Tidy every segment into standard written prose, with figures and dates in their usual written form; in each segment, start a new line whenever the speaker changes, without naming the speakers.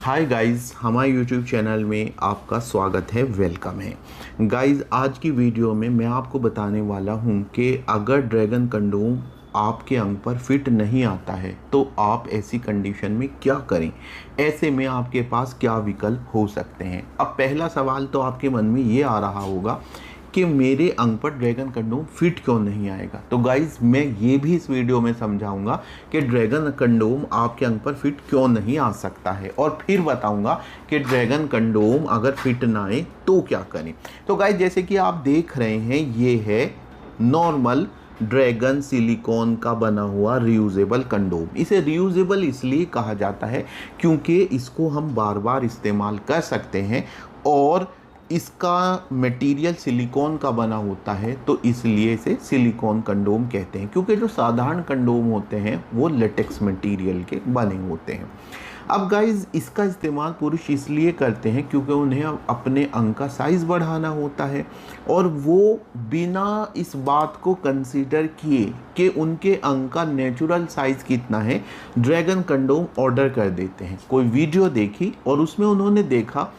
Hi guys, हमारे YouTube channel में आपका स्वागत है, वेलकम है। गाइस, आज की वीडियो में मैं आपको बताने वाला हूं कि अगर ड्रैगन कंडोम आपके अंग पर फिट नहीं आता है तो आप ऐसी कंडीशन में क्या करें। ऐसे में आपके पास क्या विकल्प हो सकते हैं। अब पहला सवाल तो आपके मन में ये आ रहा होगा कि मेरे अंग पर ड्रैगन कंडोम फिट क्यों नहीं आएगा। तो गाइज, मैं ये भी इस वीडियो में समझाऊंगा कि ड्रैगन कंडोम आपके अंग पर फिट क्यों नहीं आ सकता है, और फिर बताऊंगा कि ड्रैगन कंडोम अगर फिट ना आए तो क्या करें। तो गाइज, जैसे कि आप देख रहे हैं, ये है नॉर्मल ड्रैगन सिलिकॉन का बना हुआ रियूजेबल कंडोम। इसे रियूजेबल इसलिए कहा जाता है क्योंकि इसको हम बार बार इस्तेमाल कर सकते हैं, और इसका मटेरियल सिलिकॉन का बना होता है, तो इसलिए इसे सिलिकॉन कंडोम कहते हैं। क्योंकि जो साधारण कंडोम होते हैं वो लेटेक्स मटेरियल के बने होते हैं। अब गाइज, इसका इस्तेमाल पुरुष इसलिए करते हैं क्योंकि उन्हें अपने अंग का साइज़ बढ़ाना होता है, और वो बिना इस बात को कंसीडर किए कि उनके अंग का नेचुरल साइज़ कितना है, ड्रैगन कंडोम ऑर्डर कर देते हैं। कोई वीडियो देखी और उसमें उन्होंने देखा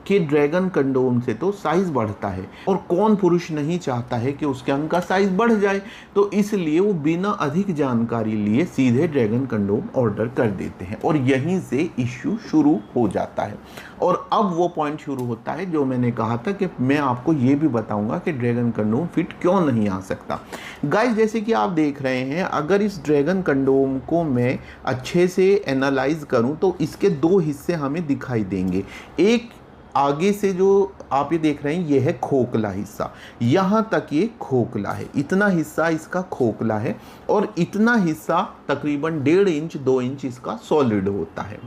कि ड्रैगन कंडोम से तो साइज़ बढ़ता है, और कौन पुरुष नहीं चाहता है कि उसके अंग का साइज़ बढ़ जाए। तो इसलिए वो बिना अधिक जानकारी लिए सीधे ड्रैगन कंडोम ऑर्डर कर देते हैं, और यहीं से इश्यू शुरू हो जाता है। और अब वो पॉइंट शुरू होता है जो मैंने कहा था कि मैं आपको ये भी बताऊंगा कि ड्रैगन कंडोम फिट क्यों नहीं आ सकता। गाइस, जैसे कि आप देख रहे हैं, अगर इस ड्रैगन कंडोम को मैं अच्छे से एनालाइज करूं तो इसके दो हिस्से हमें दिखाई देंगे। एक आगे से जो आप ये देख रहे हैं, ये है खोखला हिस्सा। यहाँ तक ये खोखला है, इतना हिस्सा इसका खोखला है, और इतना हिस्सा तकरीबन 1.5 इंच 2 इंच इसका सॉलिड होता है।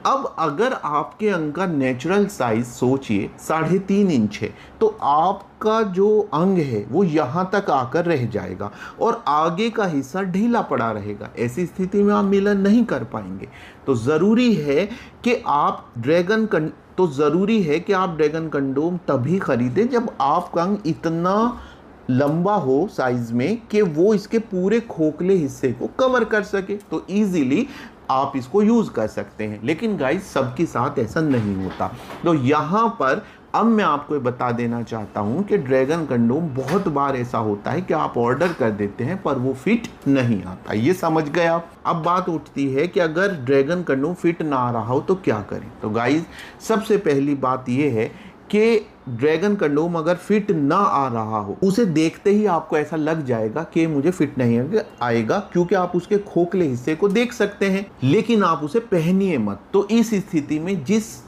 अब अगर आपके अंग का नेचुरल साइज सोचिए 3.5 इंच है, तो आपका जो अंग है वो यहाँ तक आकर रह जाएगा, और आगे का हिस्सा ढीला पड़ा रहेगा। ऐसी स्थिति में आप मिलन नहीं कर पाएंगे। तो ज़रूरी है कि आप ड्रैगन कंडोम तभी खरीदें जब आपका अंग इतना लंबा हो साइज में कि वो इसके पूरे खोखले हिस्से को कवर कर सके, तो इजीली आप इसको यूज कर सकते हैं। लेकिन गाइस, सबके साथ ऐसा नहीं होता। तो यहाँ पर अब मैं आपको बता देना चाहता हूँ कि ड्रैगन कंडोम बहुत बार ऐसा होता है कि आप ऑर्डर कर देते हैं पर वो फिट नहीं आता। ये समझ गए आप। अब बात उठती है कि अगर ड्रैगन कंडोम फिट ना आ रहा हो तो क्या करें। तो गाइज, सबसे पहली बात ये है कि ड्रैगन कंडोम अगर फिट ना आ रहा हो, उसे देखते ही आपको ऐसा लग जाएगा कि मुझे फिट नहीं आएगा, क्योंकि आप उसके खोखले हिस्से को देख सकते हैं, लेकिन आप उसे पहनिए मत। तो इस स्थिति में जिस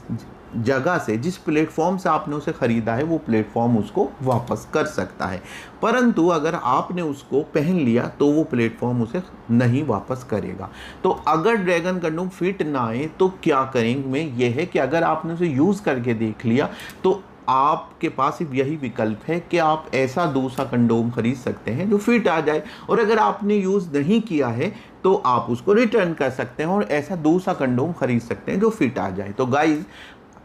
जगह से, जिस प्लेटफॉर्म से आपने उसे खरीदा है, वो प्लेटफॉर्म उसको वापस कर सकता है। परंतु अगर आपने उसको पहन लिया तो वो प्लेटफॉर्म उसे नहीं वापस करेगा। तो अगर ड्रैगन कंडोम फिट ना आए तो क्या करेंगे, ये है कि अगर आपने उसे यूज़ करके देख लिया तो आपके पास सिर्फ यही विकल्प है कि आप ऐसा दूसरा कंडोम खरीद सकते हैं जो फिट आ जाए, और अगर आपने यूज़ नहीं किया है तो आप उसको रिटर्न कर सकते हैं और ऐसा दूसरा कंडोम खरीद सकते हैं जो फिट आ जाए। तो गाइज,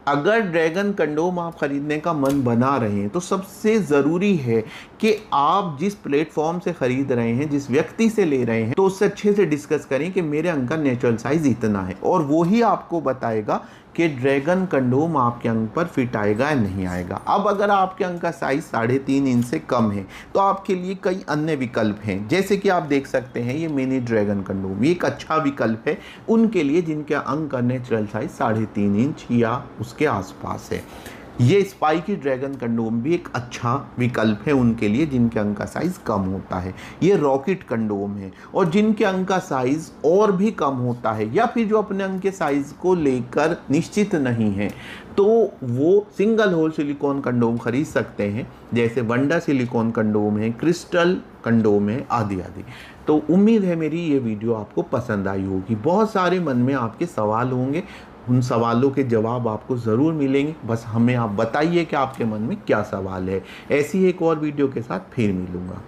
अगर ड्रैगन कंडोम आप खरीदने का मन बना रहे हैं तो सबसे ज़रूरी है कि आप जिस प्लेटफॉर्म से खरीद रहे हैं, जिस व्यक्ति से ले रहे हैं, तो उससे अच्छे से डिस्कस करें कि मेरे अंग का नेचुरल साइज इतना है, और वो ही आपको बताएगा कि ड्रैगन कंडोम आपके अंग पर फिट आएगा या नहीं आएगा। अब अगर आपके अंग का साइज 3.5 इंच से कम है तो आपके लिए कई अन्य विकल्प हैं। जैसे कि आप देख सकते हैं, ये मिनी ड्रैगन कंडोम, ये एक अच्छा विकल्प है उनके लिए जिनके अंग का नेचुरल साइज 3.5 इंच या उसके आसपास है। ये स्पाइकी ड्रैगन कंडोम भी एक अच्छा विकल्प है उनके लिए जिनके अंग का साइज कम होता है। ये रॉकेट कंडोम है, और जिनके अंग का साइज और भी कम होता है, या फिर जो अपने अंग के साइज को लेकर निश्चित नहीं है, तो वो सिंगल होल सिलिकॉन कंडोम खरीद सकते हैं। जैसे वंडा सिलिकॉन कंडोम है, क्रिस्टल कंडोम है, आदि आदि। तो उम्मीद है मेरी ये वीडियो आपको पसंद आई होगी। बहुत सारे मन में आपके सवाल होंगे, उन सवालों के जवाब आपको ज़रूर मिलेंगे। बस हमें आप बताइए कि आपके मन में क्या सवाल है। ऐसी एक और वीडियो के साथ फिर मिलूँगा।